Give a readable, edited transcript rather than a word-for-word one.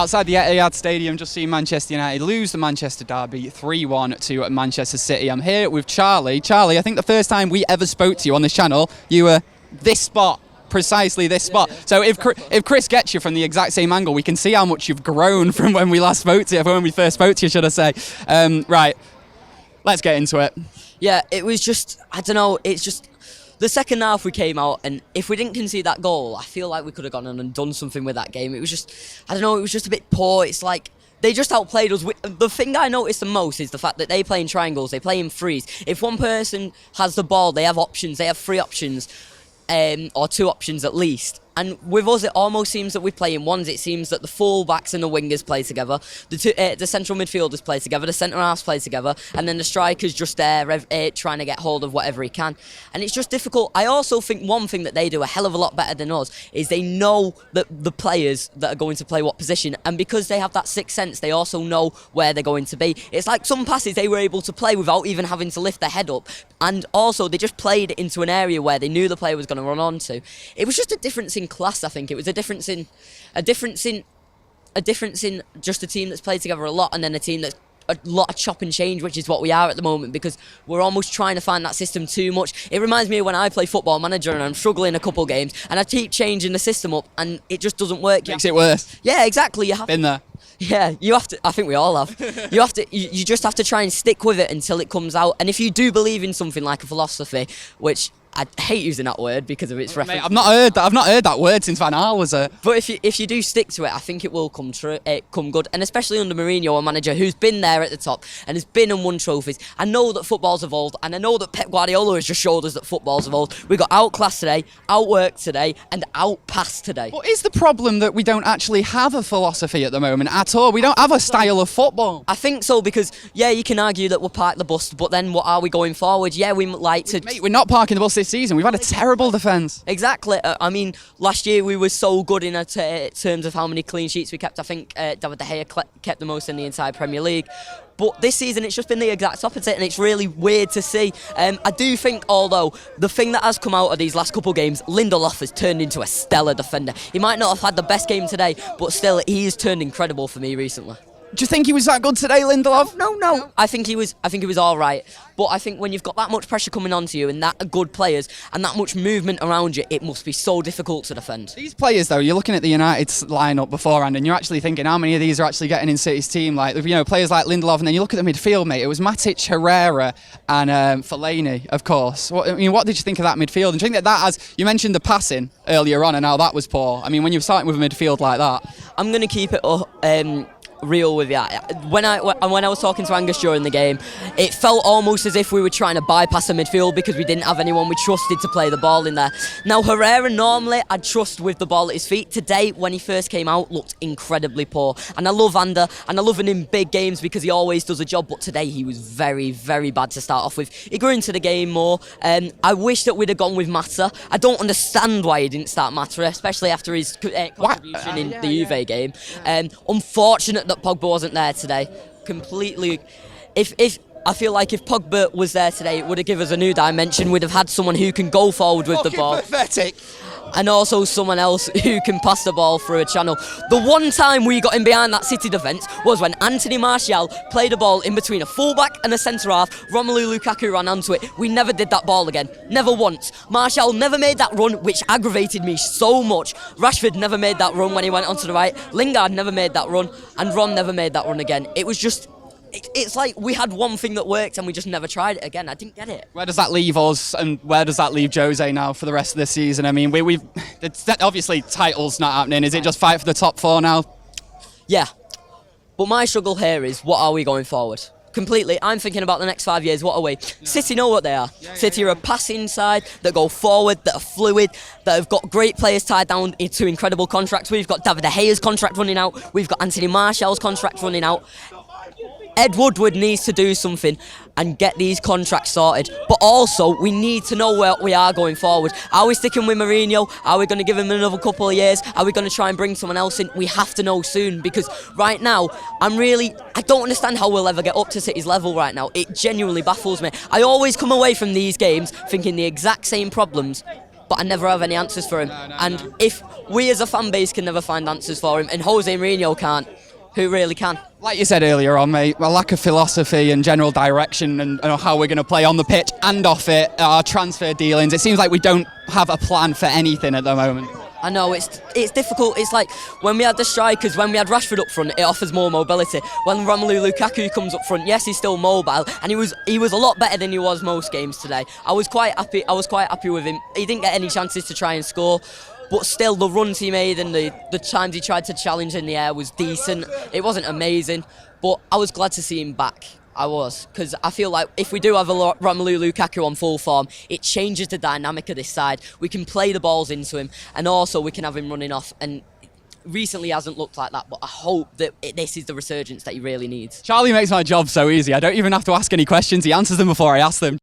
Outside the Etihad Stadium, just seeing Manchester United lose the Manchester derby 3-1 to Manchester City. I'm here with Charlie. Charlie, I think the first time we ever spoke to you on this channel, you were this spot. Precisely this spot. So if Chris gets you from the exact same angle, we can see how much you've grown from when we last spoke to you, from when we first spoke to you, should I say. Right, let's get into it. Yeah, it was just, I don't know, it's just the second half we came out, and if we didn't concede that goal, I feel like we could have gone on and done something with that game. It was just, I don't know, it was just a bit poor. It's like they just outplayed us. The thing I noticed the most is the fact that they play in triangles, they play in threes. If one person has the ball, they have options, they have 3 options. Or 2 options at least. And with us, it almost seems that we play in ones. It seems that the full-backs and the wingers play together, the central midfielders play together, the centre-halves play together, and then the striker's just there trying to get hold of whatever he can. And it's just difficult. I also think one thing that they do a hell of a lot better than us is they know that the players that are going to play what position, and because they have that sixth sense, they also know where they're going to be. It's like some passes they were able to play without even having to lift their head up, and also they just played into an area where they knew the player was going to run onto. It was just a difference in class. I think it was a difference in just a team that's played together a lot, and then a team that's a lot of chop and change, which is what we are at the moment, because we're almost trying to find that system too much. It reminds me of when I play Football Manager and I'm struggling a couple games and I keep changing the system up and it just doesn't work. Makes it worse. Yeah, exactly. You have been there. Yeah, you have to. I think we all have. You just have to try and stick with it until it comes out. And if you do believe in something like a philosophy, which I hate using that word because of its reference. Mate, I've not heard that word since Van Gaal was it. But if you do stick to it, I think it will come good. And especially under Mourinho, a manager who's been there at the top and has been and won trophies. I know that football's evolved, and I know that Pep Guardiola has just showed us that football's evolved. We got outclassed today, outworked today, and outpassed today. What is the problem that we don't actually have a philosophy at the moment at all? We don't have a style of football. I think so, because yeah, you can argue that we'll park the bus, but then what are we going forward? Yeah, we like to. Mate, we're not parking the bus this season. We've had a terrible defence. Exactly. I mean, last year we were so good in terms of how many clean sheets we kept. I think David De Gea kept the most in the entire Premier League. But this season it's just been the exact opposite, and it's really weird to see. I do think, although, the thing that has come out of these last couple of games, Lindelof has turned into a stellar defender. He might not have had the best game today, but still, he has turned incredible for me recently. Do you think he was that good today, Lindelof? No. I think he was all right. But I think when you've got that much pressure coming onto you and that good players and that much movement around you, it must be so difficult to defend. These players, though, you're looking at the United lineup beforehand, and you're actually thinking how many of these are actually getting in City's team. Like, you know, players like Lindelof, and then you look at the midfield, mate. It was Matic, Herrera, and Fellaini, of course. What did you think of that midfield? And do you think that has? You mentioned the passing earlier on, and how that was poor. I mean, when you're starting with a midfield like that, I'm going to keep it real with you. When I was talking to Angus during the game, it felt almost as if we were trying to bypass the midfield because we didn't have anyone we trusted to play the ball in there. Now, Herrera, normally I'd trust with the ball at his feet. Today, when he first came out, looked incredibly poor. And I love Ander, and I love him in big games because he always does a job, but today he was very, very bad to start off with. He grew into the game more. I wish that we'd have gone with Mata. I don't understand why he didn't start Mata, especially after his contribution in the Juve game. Unfortunate that Pogba wasn't there today. Completely. If I feel like if Pogba was there today, it would have given us a new dimension. We'd have had someone who can go forward with the ball. Pathetic. And also someone else who can pass the ball through a channel. The one time we got in behind that City defence was when Anthony Martial played a ball in between a fullback and a centre-half. Romelu Lukaku ran onto it. We never did that ball again. Never once. Martial never made that run, which aggravated me so much. Rashford never made that run when he went onto the right. Lingard never made that run. And Ron never made that run again. It was just... It's like we had one thing that worked and we just never tried it again. I didn't get it. Where does that leave us, and where does that leave Jose now for the rest of the season? I mean, we've obviously titles not happening. Is it just fight for the top 4 now? Yeah. But my struggle here is, what are we going forward? Completely. I'm thinking about the next 5 years. What are we? City know what they are. City are a passing side that go forward, that are fluid, that have got great players tied down into incredible contracts. We've got David De Gea's contract running out. We've got Anthony Martial's contract running out. Ed Woodward needs to do something and get these contracts sorted. But also, we need to know where we are going forward. Are we sticking with Mourinho? Are we going to give him another couple of years? Are we going to try and bring someone else in? We have to know soon, because right now, I don't understand how we'll ever get up to City's level right now. It genuinely baffles me. I always come away from these games thinking the exact same problems but I never have any answers for him. And if we as a fan base can never find answers for him, and Jose Mourinho can't, who really can? Like you said earlier on, mate, a lack of philosophy and general direction and how we're going to play on the pitch and off it, our transfer dealings. It seems like we don't have a plan for anything at the moment. I know, it's difficult. It's like when we had the strikers, when we had Rashford up front, it offers more mobility. When Romelu Lukaku comes up front, yes, he's still mobile, and he was a lot better than he was most games today. I was quite happy with him. He didn't get any chances to try and score, but still the runs he made and the times he tried to challenge in the air was decent. It wasn't amazing, but I was glad to see him back. I was, because I feel like if we do have a Romelu Lukaku on full form, it changes the dynamic of this side. We can play the balls into him, and also we can have him running off. And recently he hasn't looked like that, but I hope that this is the resurgence that he really needs. Charlie makes my job so easy. I don't even have to ask any questions. He answers them before I ask them.